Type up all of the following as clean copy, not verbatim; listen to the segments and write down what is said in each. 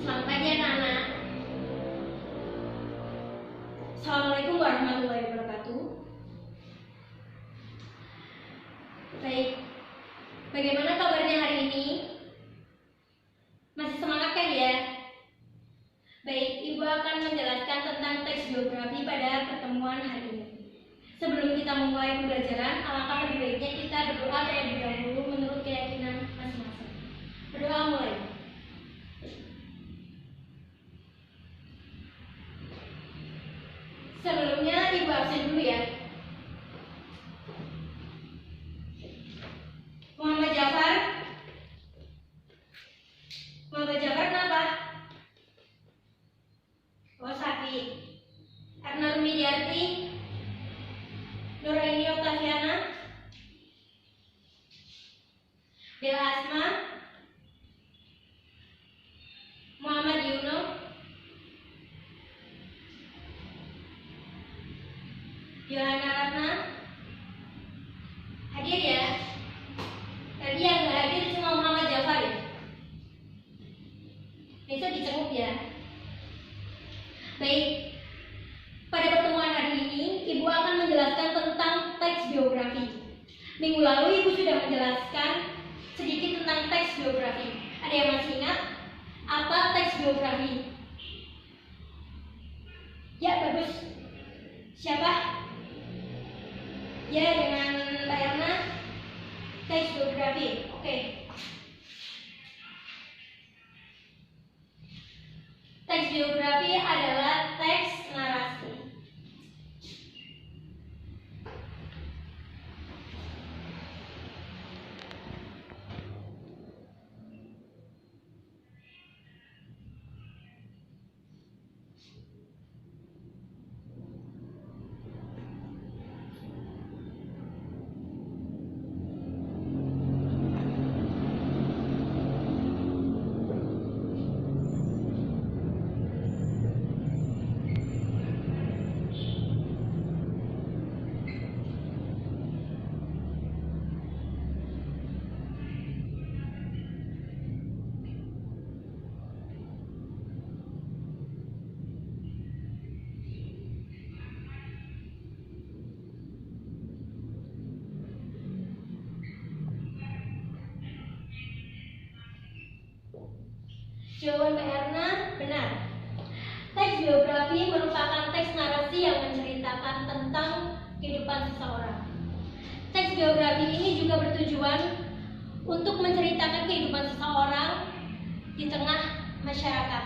Selamat pagi anak-anak. Assalamualaikum warahmatullahi wabarakatuh. Baik, bagaimana kabarnya hari ini? Masih semangat kan ya? Baik, Ibu akan menjelaskan tentang teks geografi pada pertemuan hari ini. Sebelum kita memulai pembelajaran, alangkah lebih baiknya kita berdoa terlebih dahulu menurut keyakinan masing-masing. Berdoa mulai. Sebelumnya Ibu absen dulu ya. Muhammad Jafar. Muhammad Jafar kenapa? Oh, sakit. Erna Rumidiarti. Nuraini Oktaviana. Bella Asma. Muhammad Yuno. Yohana Ratna. Hadir ya. Tadi yang nggak hadir cuma Muhammad Jafar ya. Besok dicenguk ya. Baik, pada pertemuan hari ini Ibu akan menjelaskan tentang teks geografi. Minggu lalu Ibu sudah menjelaskan sedikit tentang teks geografi. Ada yang masih ingat apa teks geografi? Ya, bagus. Siapa? Ya, dengan Mbak Erna. Teks geografi. Oke. Teks geografi adalah teks narasi. Jawaban Mbak Erna benar. Teks geografi merupakan teks narasi yang menceritakan tentang kehidupan seseorang. Teks geografi ini juga bertujuan untuk menceritakan kehidupan seseorang di tengah masyarakat.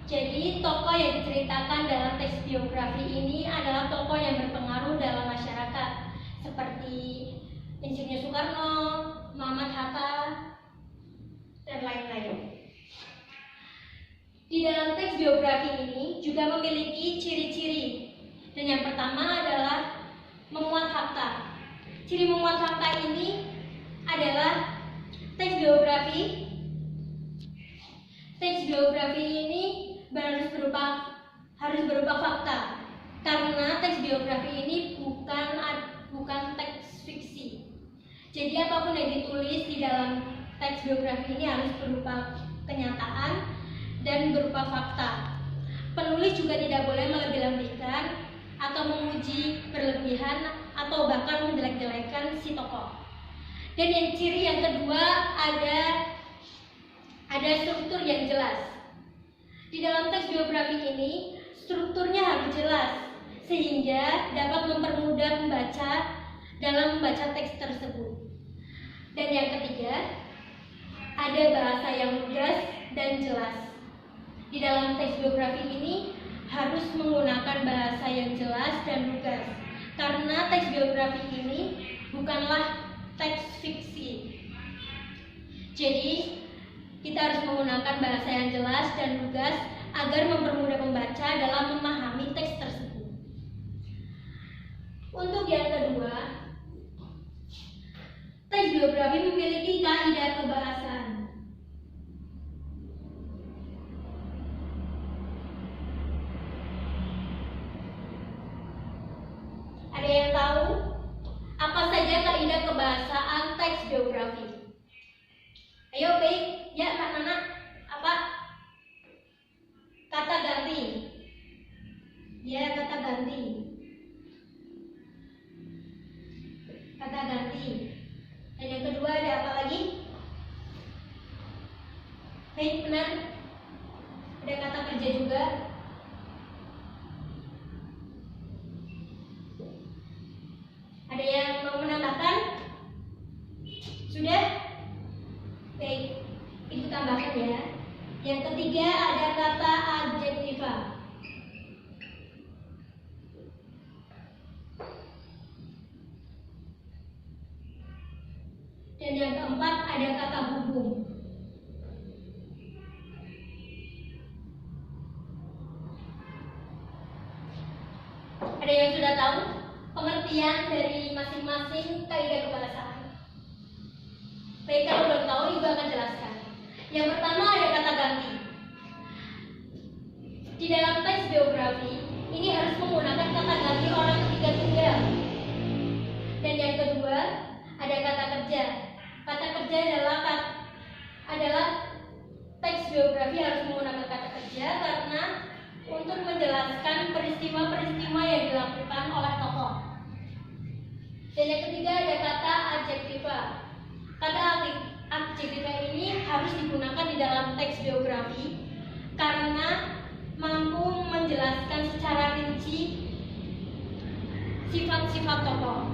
Jadi, tokoh yang diceritakan dalam teks geografi ini adalah tokoh yang berpengaruh dalam masyarakat, seperti Insinyur Soekarno, Muhammad Hatta, dan lain-lain. Di dalam teks geografi ini juga memiliki ciri-ciri. Dan yang pertama adalah memuat fakta. Ciri memuat fakta ini adalah teks geografi ini harus berupa fakta. Karena teks geografi ini bukan teks fiksi. Jadi apapun yang ditulis di dalam teks geografi ini harus berupa kenyataan dan berupa fakta. Penulis juga tidak boleh melebih-lebihkan atau memuji berlebihan atau bahkan menjelek-jelekan si tokoh. Dan yang ciri yang kedua ada struktur yang jelas. Di dalam teks geografi ini strukturnya harus jelas sehingga dapat mempermudah pembaca dalam membaca teks tersebut. Dan yang ketiga, ada bahasa yang lugas dan jelas. Di dalam teks geografi ini harus menggunakan bahasa yang jelas dan lugas. Karena teks geografi ini bukanlah teks fiksi. Jadi, kita harus menggunakan bahasa yang jelas dan lugas agar mempermudah pembaca dalam memahami teks tersebut. Untuk yang kedua, teks geografi memiliki kaidah kebahasaan. Ada yang tahu apa saja kaidah kebahasaan teks geografi? Ayo, baik. Ya, Kak Nana. Apa? Baik, benar. Ada kata kerja juga. Ada yang mau menambahkan? Sudah? Baik, Ibu tambahkan ya. Yang ketiga ada kata adjektiva. Dan yang keempat ada kata hubung. Ada yang sudah tahu pengertian dari masing-masing kaidah kebahasaan? Baik, kalau belum tahu, Ibu akan jelaskan. Yang pertama ada kata ganti. Di dalam teks biografi, ini harus menggunakan kata ganti orang ketiga tunggal. Dan yang kedua ada kata kerja. Kata kerja adalah teks biografi harus menggunakan kata kerja karena untuk menjelaskan peristiwa-peristiwa yang dilakukan oleh tokoh. Dan yang ketiga ada kata adjektiva. Kata adjektiva ini harus digunakan di dalam teks biografi karena mampu menjelaskan secara rinci sifat-sifat tokoh.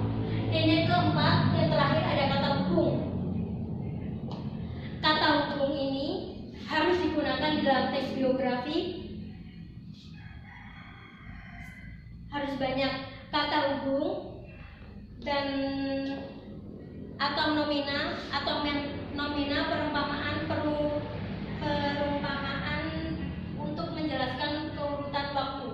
Dan yang keempat, yang terakhir ada kata hubung. Kata hubung ini harus digunakan di dalam teks biografi. Harus banyak kata hubung dan atau nomina perumpamaan untuk menjelaskan keurutan waktu.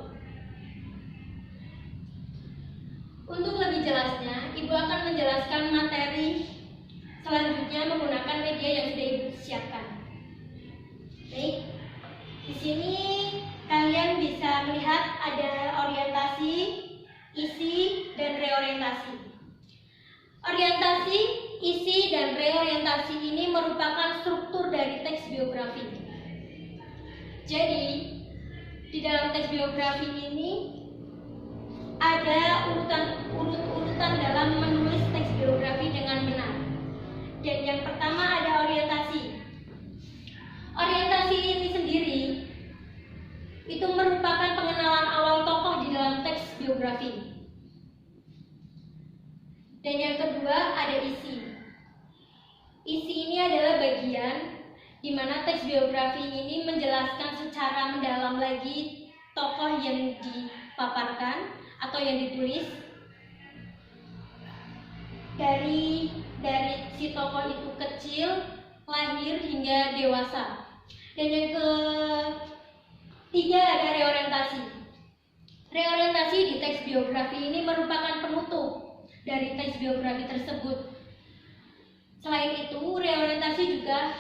Untuk lebih jelasnya, Ibu akan menjelaskan materi selanjutnya menggunakan media yang sudah Ibu siapkan. Baik, di sini kalian bisa melihat ada orientasi, isi, dan reorientasi. Orientasi, isi, dan reorientasi ini merupakan struktur dari teks biografi. Jadi, di dalam teks biografi ini ada urutan dalam menulis teks biografi dengan benar. Dan yang pertama ada orientasi. Orientasi ini sendiri itu merupakan pengenalan awal tokoh di dalam teks biografi. Dan yang kedua ada isi. Isi ini adalah bagian di mana teks biografi ini menjelaskan secara mendalam lagi tokoh yang dipaparkan atau yang ditulis dari si tokoh itu kecil, lahir hingga dewasa. Dan yang ketiga ada reorientasi. Reorientasi di teks biografi ini merupakan penutup dari teks biografi tersebut. Selain itu, reorientasi juga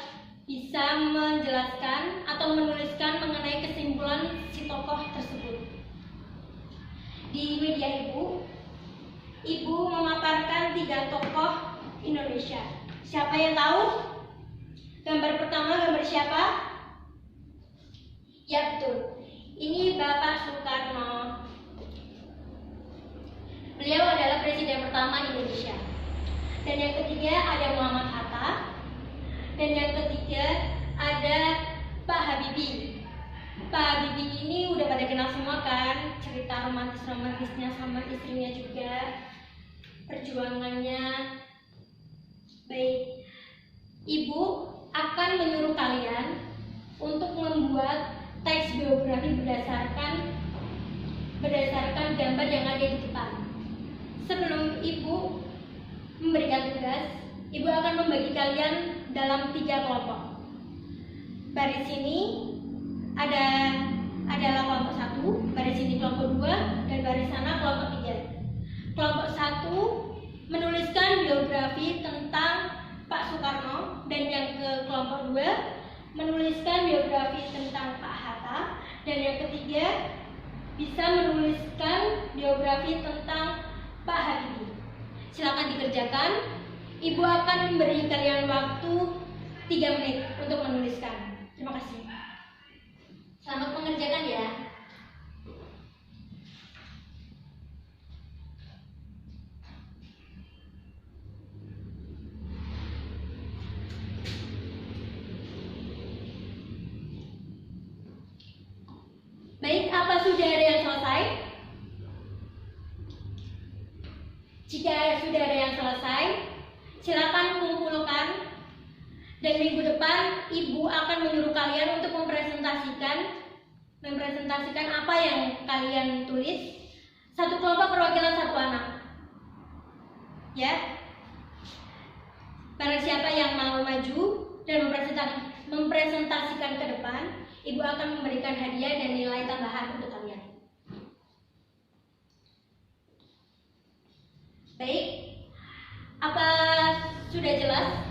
bisa menjelaskan atau menuliskan mengenai kesimpulan si tokoh tersebut. Di media Ibu memaparkan 3 tokoh Indonesia. Siapa yang tahu? Gambar pertama gambar siapa? Ya, betul. Ini Bapak Soekarno. Beliau adalah presiden pertama Indonesia. Dan yang ketiga ada Muhammad Hatta. Dan yang ketiga ada Pak Habibie. Pak Habibie ini udah pada kenal semua kan, cerita romantisnya sama istrinya juga, perjuangannya. Baik, Ibu akan menyuruh kalian untuk membuat teks biografi berdasarkan gambar yang ada di depan. Sebelum Ibu memberikan tugas, Ibu akan membagi kalian dalam 3 kelompok. Baris ini adalah kelompok 1, baris ini kelompok 2, dan baris sana kelompok 3. Kelompok 1 menuliskan biografi tentang Pak Soekarno, dan yang ke kelompok 2 menuliskan biografi tentang Pak Hatta, dan yang ketiga bisa menuliskan biografi tentang Pak Habibie. Silakan dikerjakan. Ibu akan memberi kalian waktu 3 menit untuk menuliskan. Terima kasih. Selamat mengerjakan ya. silakan kumpulkan, dan minggu depan Ibu akan menyuruh kalian untuk mempresentasikan apa yang kalian tulis. Satu kelompok perwakilan satu anak. Ya. Barang siapa yang mau maju dan mempresentasikan ke depan, Ibu akan memberikan hadiah dan nilai tambahan untuk kalian. Baik, apa sudah jelas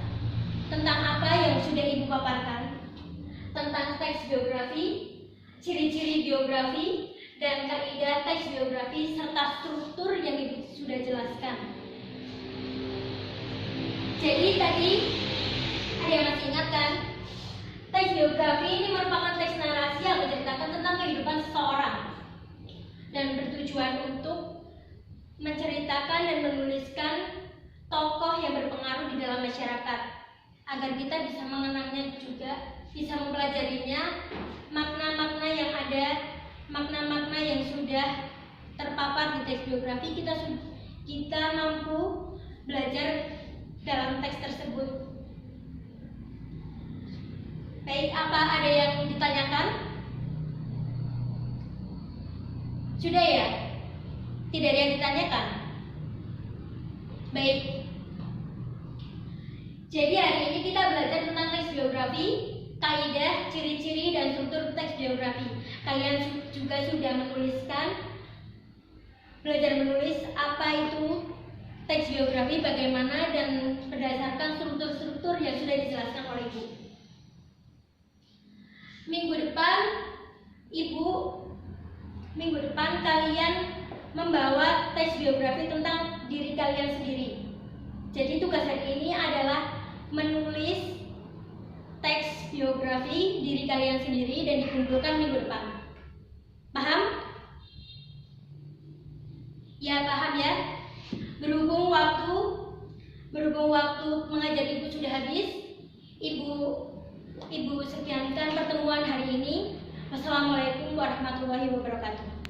tentang apa yang sudah Ibu paparkan? Tentang teks biografi, ciri-ciri biografi, dan kaidah teks biografi, serta struktur yang Ibu sudah jelaskan. Jadi tadi, ada yang masih ingat kan? Teks biografi ini merupakan teks narasi yang menceritakan tentang kehidupan seseorang dan bertujuan untuk menceritakan dan menuliskan tokoh yang berpengaruh di dalam masyarakat agar kita bisa mengenangnya juga, bisa mempelajarinya, makna-makna yang ada, makna-makna yang sudah terpapar di teks biografi, kita mampu belajar dalam teks tersebut. Baik, apa ada yang ditanyakan? Sudah ya? Tidak ada yang ditanyakan? Baik. Jadi hari ini kita belajar tentang teks biografi, kaidah, ciri-ciri, dan struktur teks biografi. Kalian juga sudah belajar menulis apa itu teks biografi, bagaimana, dan berdasarkan struktur-struktur yang sudah dijelaskan oleh Ibu. Minggu depan kalian membawa teks biografi tentang diri kalian sendiri. Jadi tugas hari ini adalah menulis teks biografi diri kalian sendiri dan dikumpulkan minggu depan. Paham? Ya, paham ya? Berhubung waktu mengajar Ibu sudah habis, Ibu sekiankan pertemuan hari ini. Wassalamualaikum warahmatullahi wabarakatuh.